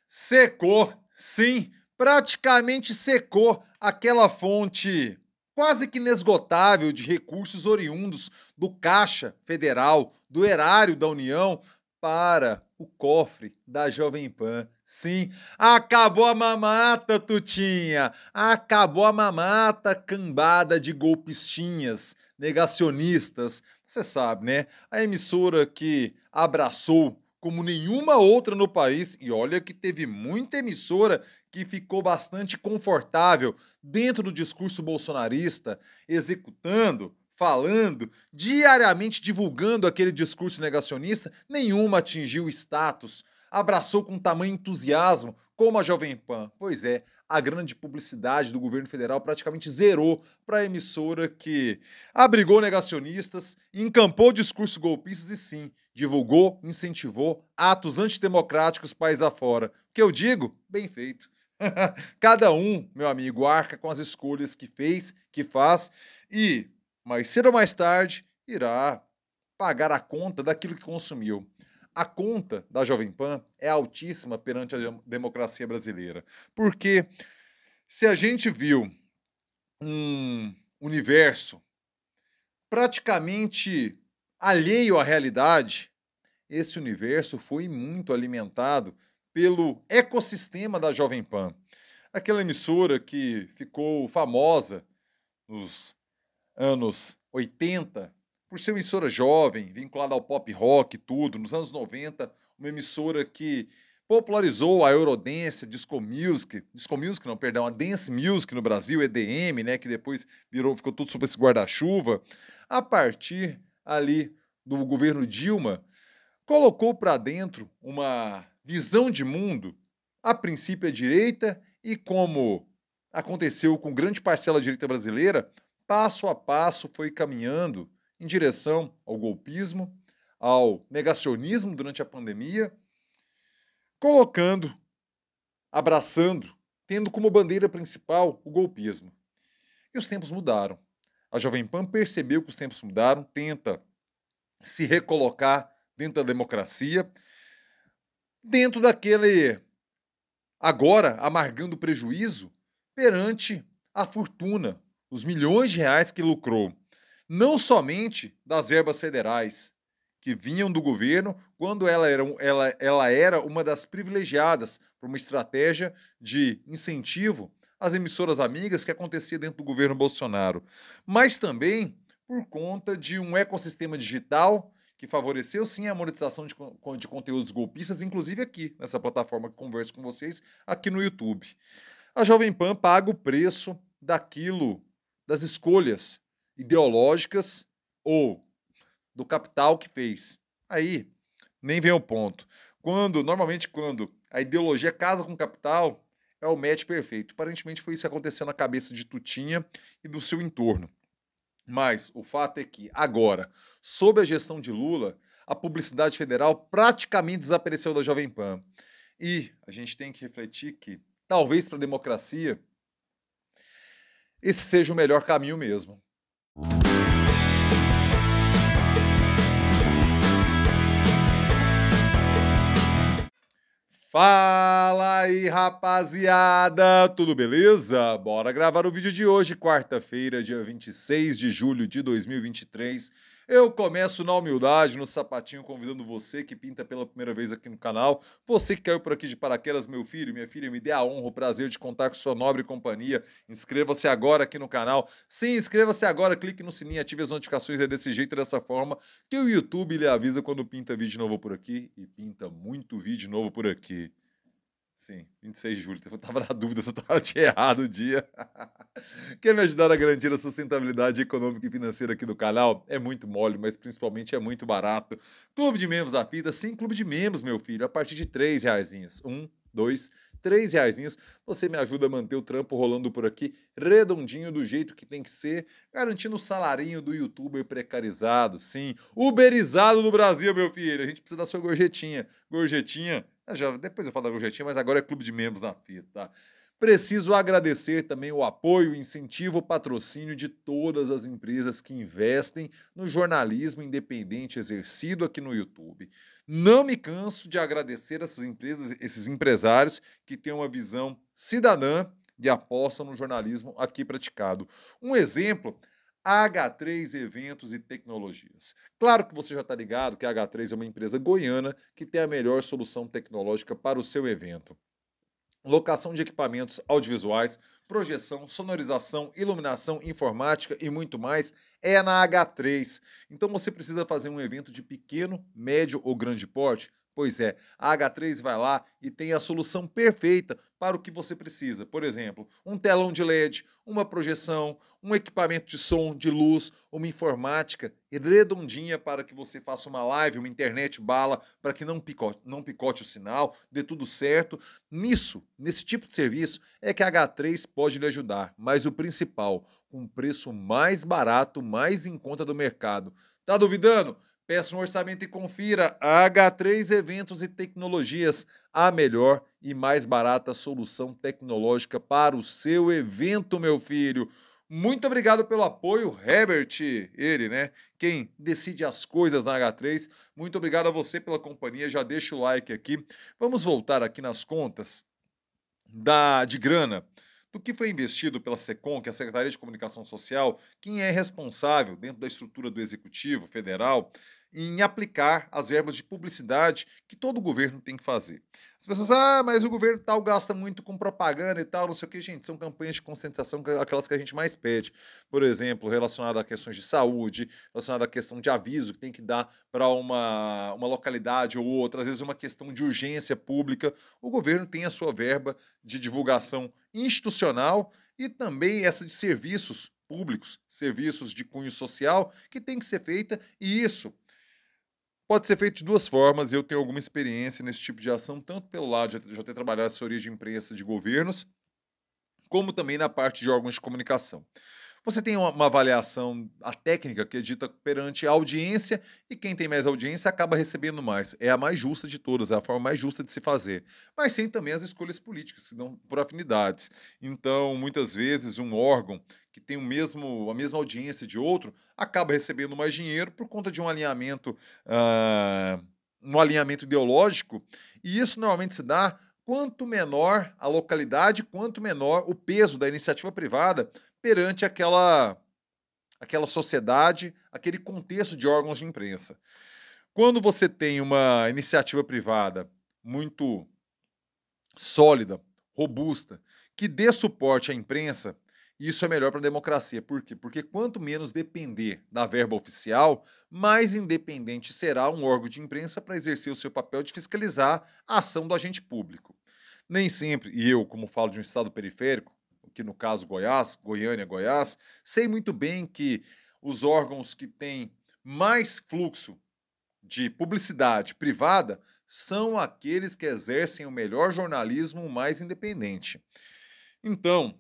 Secou, sim, praticamente secou aquela fonte quase que inesgotável de recursos oriundos do Caixa Federal, do erário da União, para o cofre da Jovem Pan. Sim, acabou a mamata, Tutinha! Acabou a mamata, cambada de golpistinhas, negacionistas. Você sabe, né? A emissora que abraçou como nenhuma outra no país, e olha que teve muita emissora que ficou bastante confortável dentro do discurso bolsonarista, executando, falando, diariamente divulgando aquele discurso negacionista, nenhuma atingiu o status, abraçou com tamanho entusiasmo como a Jovem Pan. Pois é, a grande publicidade do governo federal praticamente zerou para a emissora que abrigou negacionistas, encampou discursos golpistas e sim, divulgou, incentivou atos antidemocráticos país afora. O que eu digo? Bem feito. Cada um, meu amigo, arca com as escolhas que fez, que faz e, mais cedo ou mais tarde, irá pagar a conta daquilo que consumiu. A conta da Jovem Pan é altíssima perante a democracia brasileira, porque se a gente viu um universo praticamente alheio à realidade, esse universo foi muito alimentado pelo ecossistema da Jovem Pan. Aquela emissora que ficou famosa nos anos 80 por ser uma emissora jovem, vinculada ao pop rock e tudo. Nos anos 90, uma emissora que popularizou a Eurodance, disco music não, perdão, a dance music no Brasil, EDM, né, que depois ficou tudo sob esse guarda-chuva. A partir ali do governo Dilma, colocou para dentro uma visão de mundo, a princípio à direita, e como aconteceu com grande parcela da direita brasileira, passo a passo foi caminhando em direção ao golpismo, ao negacionismo durante a pandemia, colocando, abraçando, tendo como bandeira principal o golpismo. E os tempos mudaram. A Jovem Pan percebeu que os tempos mudaram, tenta se recolocar dentro da democracia, dentro daquele agora amargando prejuízo perante a fortuna, os milhões de reais que lucrou, não somente das verbas federais que vinham do governo, quando ela era uma das privilegiadas por uma estratégia de incentivo às emissoras amigas que acontecia dentro do governo Bolsonaro, mas também por conta de um ecossistema digital que favoreceu sim a monetização de conteúdos golpistas, inclusive aqui, nessa plataforma que converso com vocês, aqui no YouTube. A Jovem Pan paga o preço daquilo, das escolhas ideológicas ou do capital que fez. Aí, nem vem o ponto. Normalmente, quando a ideologia casa com o capital, é o match perfeito. Aparentemente foi isso que aconteceu na cabeça de Tutinha e do seu entorno. Mas o fato é que, agora, sob a gestão de Lula, a publicidade federal praticamente desapareceu da Jovem Pan. E a gente tem que refletir que, talvez para a democracia, esse seja o melhor caminho mesmo. Fala aí, rapaziada! Tudo beleza? Bora gravar o vídeo de hoje, quarta-feira, dia 26 de julho de 2023. Eu começo na humildade, no sapatinho, convidando você que pinta pela primeira vez aqui no canal, você que caiu por aqui de paraquedas, meu filho, minha filha, me dê a honra, o prazer de contar com sua nobre companhia. Inscreva-se agora aqui no canal. Sim, inscreva-se agora, clique no sininho, ative as notificações, é desse jeito, dessa forma, que o YouTube lhe avisa quando pinta vídeo novo por aqui, e pinta muito vídeo novo por aqui. Sim, 26 de julho. Eu tava na dúvida se eu tinha errado o dia. Quer me ajudar a garantir a sustentabilidade econômica e financeira aqui do canal? É muito mole, mas principalmente é muito barato. Clube de membros da fita, sim, clube de membros, meu filho, a partir de R$3. 1, 2, R$3. Você me ajuda a manter o trampo rolando por aqui, redondinho, do jeito que tem que ser, garantindo o salarinho do youtuber precarizado, sim, uberizado do Brasil, meu filho. A gente precisa da sua gorjetinha. Gorjetinha. Depois eu falo da gorjetinha, mas agora é clube de membros na fita, tá? Preciso agradecer também o apoio, incentivo, o patrocínio de todas as empresas que investem no jornalismo independente exercido aqui no YouTube. Não me canso de agradecer essas empresas, esses empresários que têm uma visão cidadã e apostam no jornalismo aqui praticado. Um exemplo, a H3 Eventos e Tecnologias. Claro que você já está ligado que a H3 é uma empresa goiana que tem a melhor solução tecnológica para o seu evento. Locação de equipamentos audiovisuais, projeção, sonorização, iluminação, informática e muito mais é na H3. Então você precisa fazer um evento de pequeno, médio ou grande porte? Pois é, a H3 vai lá e tem a solução perfeita para o que você precisa. Por exemplo, um telão de LED, uma projeção, um equipamento de som, de luz, uma informática redondinha para que você faça uma live, uma internet bala, para que não picote o sinal, dê tudo certo. Nesse tipo de serviço, é que a H3 pode lhe ajudar, mas o principal, com um preço mais barato, mais em conta do mercado. Tá duvidando? Peça um orçamento e confira a H3 Eventos e Tecnologias, a melhor e mais barata solução tecnológica para o seu evento, meu filho. Muito obrigado pelo apoio, Herbert, ele, né? Quem decide as coisas na H3. Muito obrigado a você pela companhia, já deixa o like aqui. Vamos voltar aqui nas contas de grana do que foi investido pela SECOM, que é a Secretaria de Comunicação Social, quem é responsável dentro da estrutura do Executivo Federal em aplicar as verbas de publicidade que todo governo tem que fazer. As pessoas, mas o governo tal gasta muito com propaganda e tal, não sei o que, gente, são campanhas de conscientização, aquelas que a gente mais pede. Por exemplo, relacionado a questões de saúde, relacionado à questão de aviso que tem que dar para uma localidade ou outra, às vezes uma questão de urgência pública. O governo tem a sua verba de divulgação institucional e também essa de serviços públicos, serviços de cunho social, que tem que ser feita, e isso pode ser feito de duas formas. Eu tenho alguma experiência nesse tipo de ação, tanto pelo lado de já ter trabalhado em assessoria de imprensa de governos, como também na parte de órgãos de comunicação. Você tem uma avaliação, a técnica, que é dita perante a audiência, e quem tem mais audiência acaba recebendo mais. É a mais justa de todas, é a forma mais justa de se fazer. Mas tem também as escolhas políticas, se dão por afinidades. Então, muitas vezes, um órgão que tem a mesma audiência de outro acaba recebendo mais dinheiro por conta de um alinhamento ideológico, e isso normalmente se dá quanto menor a localidade, quanto menor o peso da iniciativa privada perante aquela sociedade, aquele contexto de órgãos de imprensa. Quando você tem uma iniciativa privada muito sólida, robusta, que dê suporte à imprensa, isso é melhor para a democracia. Por quê? Porque quanto menos depender da verba oficial, mais independente será um órgão de imprensa para exercer o seu papel de fiscalizar a ação do agente público. Nem sempre, e eu, como falo de um estado periférico, que no caso Goiás, Goiânia, Goiás, sei muito bem que os órgãos que têm mais fluxo de publicidade privada são aqueles que exercem o melhor jornalismo, o mais independente. Então,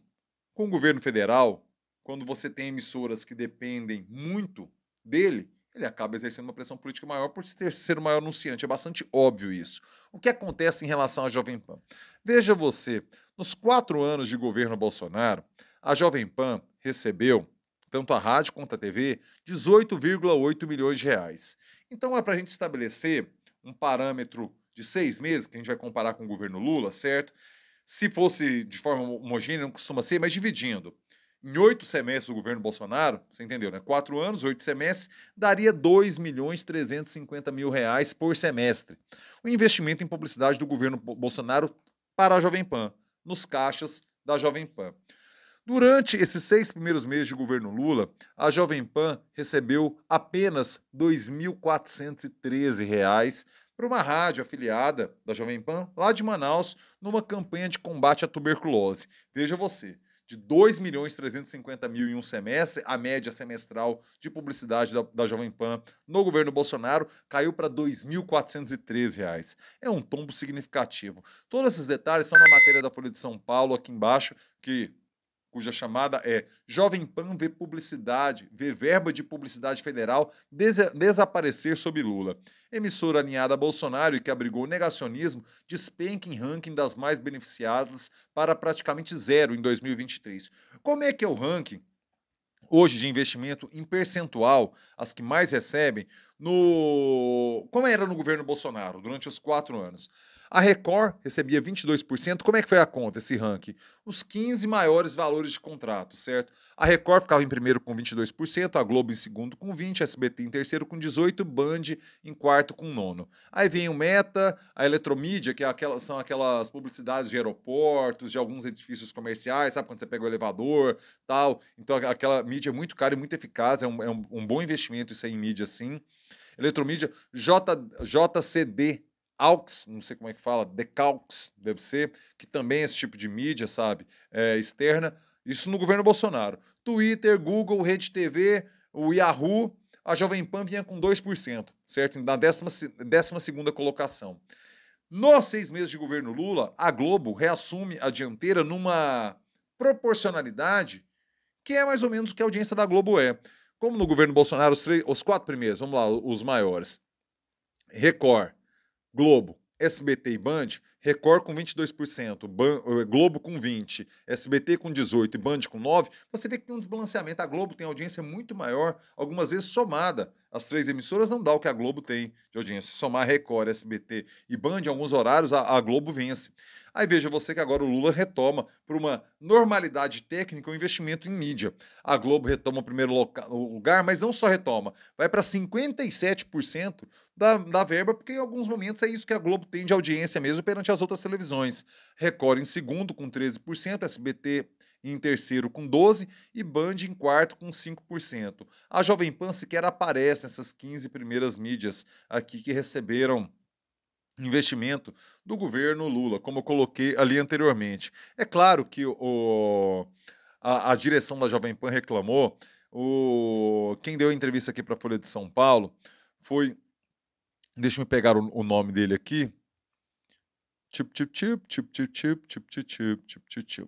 com o governo federal, quando você tem emissoras que dependem muito dele, ele acaba exercendo uma pressão política maior por ser o maior anunciante. É bastante óbvio isso. O que acontece em relação à Jovem Pan? Veja você, nos 4 anos de governo Bolsonaro, a Jovem Pan recebeu, tanto a rádio quanto a TV, 18,8 milhões de reais. Então é para a gente estabelecer um parâmetro de 6 meses, que a gente vai comparar com o governo Lula, certo? Se fosse de forma homogênea, não costuma ser, mas dividindo. Em 8 semestres do governo Bolsonaro, você entendeu, né? 4 anos, 8 semestres, daria 2.350.000 reais por semestre. O investimento em publicidade do governo Bolsonaro para a Jovem Pan, nos caixas da Jovem Pan. Durante esses 6 primeiros meses de governo Lula, a Jovem Pan recebeu apenas R$ 2.413 para uma rádio afiliada da Jovem Pan, lá de Manaus, numa campanha de combate à tuberculose. Veja você, de 2.350.000 em um semestre, a média semestral de publicidade da Jovem Pan no governo Bolsonaro caiu para R$ 2.413. É um tombo significativo. Todos esses detalhes são na matéria da Folha de São Paulo, aqui embaixo, que cuja chamada é Jovem Pan vê publicidade, vê verba de publicidade federal desaparecer sob Lula. Emissora alinhada a Bolsonaro e que abrigou negacionismo despenca em ranking das mais beneficiadas para praticamente zero em 2023. Como é que é o ranking hoje de investimento em percentual, as que mais recebem, como era no governo Bolsonaro, durante os 4 anos? A Record recebia 22%. Como é que foi a conta, esse ranking? Os 15 maiores valores de contrato, certo? A Record ficava em primeiro com 22%, a Globo em segundo com 20%, a SBT em terceiro com 18%, Band em quarto com 9%. Aí vem o Meta, a Eletromídia, que são aquelas publicidades de aeroportos, de alguns edifícios comerciais, sabe quando você pega o elevador, tal. Então aquela mídia é muito cara e muito eficaz, é um bom investimento isso aí em mídia, sim. Eletromídia, JCD Aux, não sei como é que fala, Decaux, deve ser, que também é esse tipo de mídia, sabe, externa, isso no governo Bolsonaro. Twitter, Google, Rede TV, o Yahoo, a Jovem Pan vinha com 2%, certo? Na 12ª colocação. Nos 6 meses de governo Lula, a Globo reassume a dianteira numa proporcionalidade que é mais ou menos o que a audiência da Globo é. Como no governo Bolsonaro, os 4 primeiros, vamos lá, os maiores. Record, Globo, SBT e Band, Record com 22%, Globo com 20%, SBT com 18% e Band com 9%, você vê que tem um desbalanceamento. A Globo tem audiência muito maior, algumas vezes somada. As 3 emissoras não dá o que a Globo tem de audiência. Se somar Record, SBT e Band, em alguns horários, a Globo vence. Aí veja você que agora o Lula retoma, por uma normalidade técnica, o investimento em mídia. A Globo retoma o primeiro lugar, mas não só retoma, vai para 57% da verba, porque em alguns momentos é isso que a Globo tem de audiência mesmo perante as outras televisões. Record em segundo com 13%, SBT em terceiro com 12% e Band em quarto com 5%. A Jovem Pan sequer aparece nessas 15 primeiras mídias aqui que receberam investimento do governo Lula, como eu coloquei ali anteriormente. É claro que a direção da Jovem Pan reclamou, quem deu a entrevista aqui para a Folha de São Paulo foi, deixa eu pegar o nome dele aqui,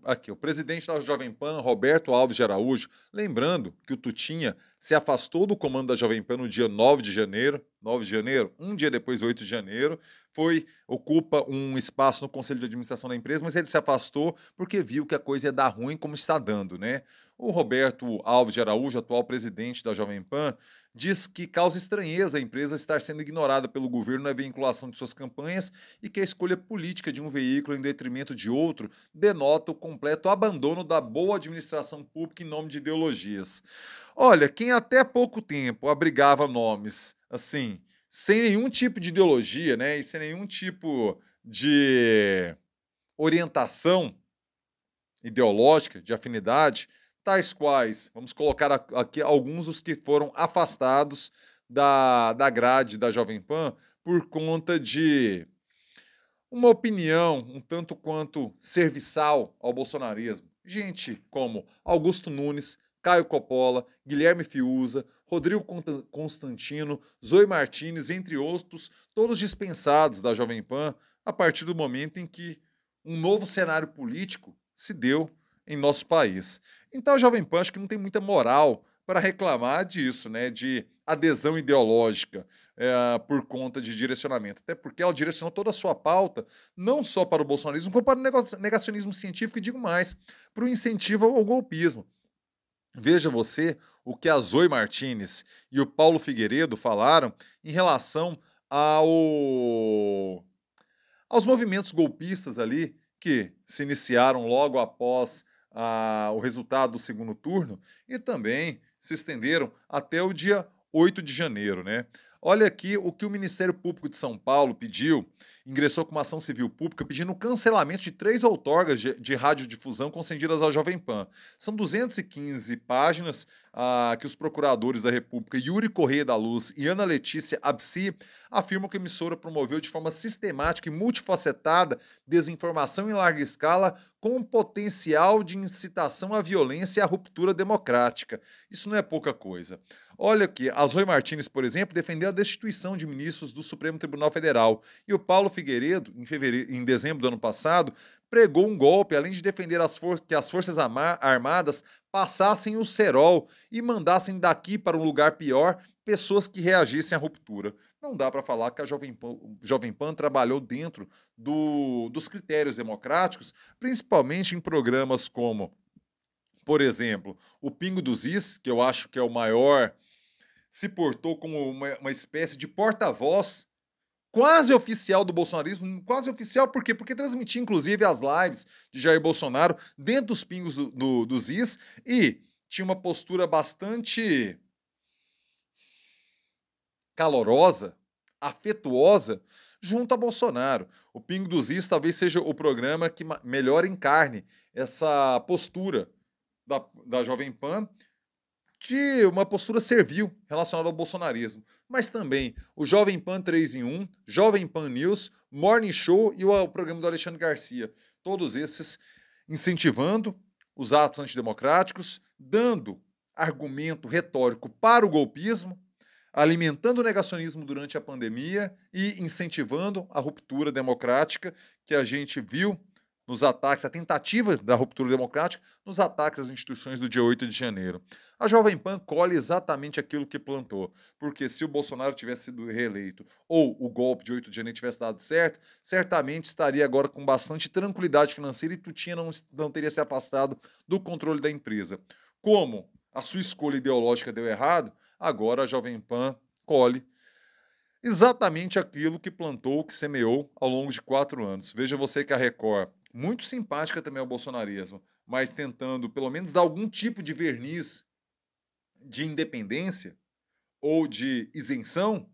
aqui, o presidente da Jovem Pan, Roberto Alves de Araújo, lembrando que o Tutinha se afastou do comando da Jovem Pan no dia 9 de janeiro, um dia depois, 8 de janeiro, ocupa um espaço no Conselho de Administração da empresa, mas ele se afastou porque viu que a coisa ia dar ruim como está dando, né? O Roberto Alves de Araújo, atual presidente da Jovem Pan, diz que causa estranheza a empresa estar sendo ignorada pelo governo na vinculação de suas campanhas e que a escolha política de um veículo em detrimento de outro denota o completo abandono da boa administração pública em nome de ideologias. Olha, quem até pouco tempo abrigava nomes assim, sem nenhum tipo de ideologia, né, e sem nenhum tipo de orientação ideológica, de afinidade, tais quais, vamos colocar aqui alguns dos que foram afastados da grade da Jovem Pan por conta de uma opinião um tanto quanto serviçal ao bolsonarismo. Gente como Augusto Nunes, Caio Coppola, Guilherme Fiuza, Rodrigo Constantino, Zoe Martins, entre outros, todos dispensados da Jovem Pan a partir do momento em que um novo cenário político se deu em nosso país. Então a Jovem Pan acho que não tem muita moral para reclamar disso, né, de adesão ideológica por conta de direcionamento, até porque ela direcionou toda a sua pauta não só para o bolsonarismo, como para o negacionismo científico e digo mais, para o incentivo ao golpismo. Veja você o que a Zoe Martins e o Paulo Figueiredo falaram em relação aos movimentos golpistas ali que se iniciaram logo após o resultado do segundo turno e também se estenderam até o dia 8 de janeiro, né? Olha aqui o que o Ministério Público de São Paulo pediu, ingressou com uma ação civil pública pedindo o cancelamento de 3 outorgas de radiodifusão concedidas à Jovem Pan. São 215 páginas que os procuradores da República, Yuri Correia da Luz e Ana Letícia Absi, afirmam que a emissora promoveu de forma sistemática e multifacetada desinformação em larga escala com potencial de incitação à violência e à ruptura democrática. Isso não é pouca coisa. Olha aqui, a Zoe Martins, por exemplo, defendeu a destituição de ministros do Supremo Tribunal Federal. E o Paulo Figueiredo, em dezembro do ano passado, pregou um golpe, além de defender que as Forças Armadas passassem o cerol e mandassem daqui para um lugar pior pessoas que reagissem à ruptura. Não dá para falar que a Jovem Pan trabalhou dentro dos critérios democráticos, principalmente em programas como, por exemplo, o Pingo dos Is, que eu acho que é o maior, se portou como uma espécie de porta-voz quase oficial do bolsonarismo. Quase oficial por quê? Porque transmitia inclusive as lives de Jair Bolsonaro dentro dos Pingos dos Is e tinha uma postura bastante calorosa, afetuosa, junto a Bolsonaro. O Pingo dos Is talvez seja o programa que melhor encarne essa postura da Jovem Pan, de uma postura servil relacionada ao bolsonarismo. Mas também o Jovem Pan 3 em 1, Jovem Pan News, Morning Show e o programa do Alexandre Garcia. Todos esses incentivando os atos antidemocráticos, dando argumento retórico para o golpismo, alimentando o negacionismo durante a pandemia e incentivando a ruptura democrática que a gente viu nos ataques, a tentativa da ruptura democrática, nos ataques às instituições do dia 8 de janeiro. A Jovem Pan colhe exatamente aquilo que plantou, porque se o Bolsonaro tivesse sido reeleito ou o golpe de 8 de janeiro tivesse dado certo, certamente estaria agora com bastante tranquilidade financeira e Tutinha não teria se afastado do controle da empresa. Como a sua escolha ideológica deu errado, agora a Jovem Pan colhe exatamente aquilo que plantou, que semeou ao longo de 4 anos. Veja você que a Record, muito simpática também ao bolsonarismo, mas tentando pelo menos dar algum tipo de verniz de independência ou de isenção,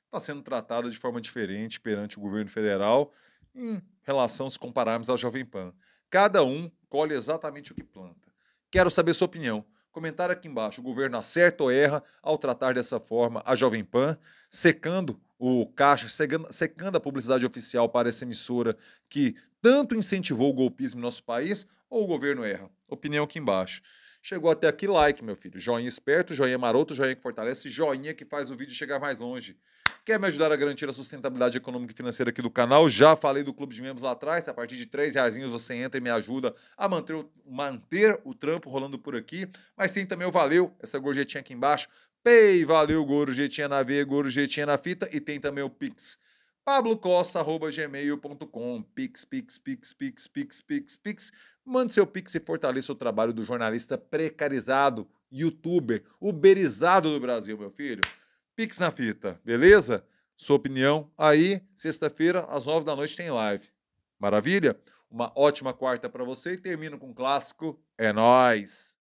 está sendo tratada de forma diferente perante o governo federal em relação, se compararmos à Jovem Pan. Cada um colhe exatamente o que planta. Quero saber sua opinião. Comentário aqui embaixo. O governo acerta ou erra ao tratar dessa forma a Jovem Pan, secando o caixa, secando a publicidade oficial para essa emissora que tanto incentivou o golpismo no nosso país, ou o governo erra? Opinião aqui embaixo. Chegou até aqui, like, meu filho. Joinha esperto, joinha maroto, joinha que fortalece, joinha que faz o vídeo chegar mais longe. Quer me ajudar a garantir a sustentabilidade econômica e financeira aqui do canal? Já falei do clube de membros lá atrás. A partir de R$3 você entra e me ajuda a manter o trampo rolando por aqui. Mas tem também o Valeu, essa gorjetinha aqui embaixo. Pay, valeu, gorjetinha na veia, gorjetinha na fita. E tem também o Pix. pablocosta@gmail.com. Pix. Mande seu Pix e fortaleça o trabalho do jornalista precarizado, youtuber, uberizado do Brasil, meu filho. Pix na fita, beleza? Sua opinião aí, sexta-feira, às 9 da noite tem live. Maravilha? Uma ótima quarta para você e termino com um clássico. É nóis!